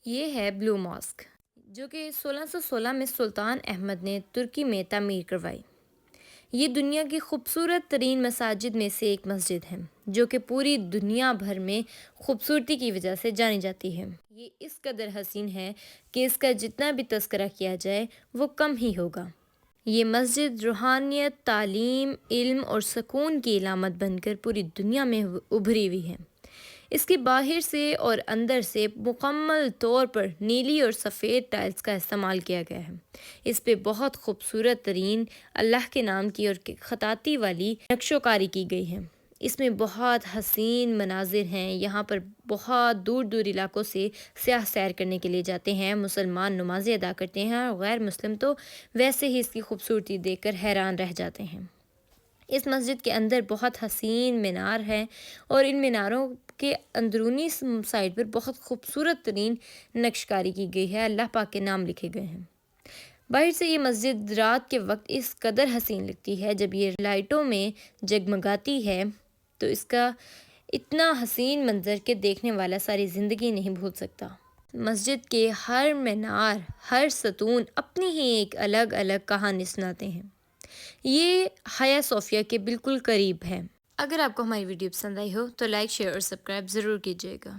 یہ ہے بلو ماسک جو کہ 1616 میں سلطان احمد نے ترکی میں تعمیر کروائی۔ یہ دنیا کی خوبصورت ترین مساجد میں سے ایک مسجد ہے جو کہ پوری دنیا بھر میں خوبصورتی کی وجہ سے جانی جاتی ہے۔ یہ اس قدر حسین ہے کہ اس کا جتنا بھی تذکرہ کیا جائے وہ کم ہی ہوگا۔ یہ مسجد روحانیت، تعلیم، علم اور سکون کی علامت بن کر پوری دنیا میں ابھری ہوئی ہے۔ اس کی باہر سے اور اندر سے مکمل طور پر نیلی اور سفید ٹائلز کا استعمال کیا گیا ہے۔ اس پہ بہت خوبصورت ترین اللہ کے نام کی اور خطاطی والی نقش و کاری کی گئی ہے۔ اس میں بہت حسین مناظر ہیں۔ یہاں پر بہت دور دور علاقوں سے سیاح سیر کرنے کے لیے جاتے ہیں، مسلمان نمازیں ادا کرتے ہیں اور غیر مسلم تو ویسے ہی اس کی خوبصورتی دیکھ کر حیران رہ جاتے ہیں۔ اس مسجد کے اندر بہت حسین مینار ہیں اور ان میناروں کے اندرونی سائڈ پر بہت خوبصورت ترین نقش کاری کی گئی ہے، اللہ پاک کے نام لکھے گئے ہیں۔ باہر سے یہ مسجد رات کے وقت اس قدر حسین لگتی ہے، جب یہ لائٹوں میں جگمگاتی ہے تو اس کا اتنا حسین منظر کہ دیکھنے والا ساری زندگی نہیں بھول سکتا۔ مسجد کے ہر مینار، ہر ستون اپنی ہی ایک الگ الگ کہانی سناتے ہیں۔ یہ حیا صوفیہ کے بالکل قریب ہے۔ اگر آپ کو ہماری ویڈیو پسند آئی ہو تو لائک، شیئر اور سبسکرائب ضرور کیجیے گا۔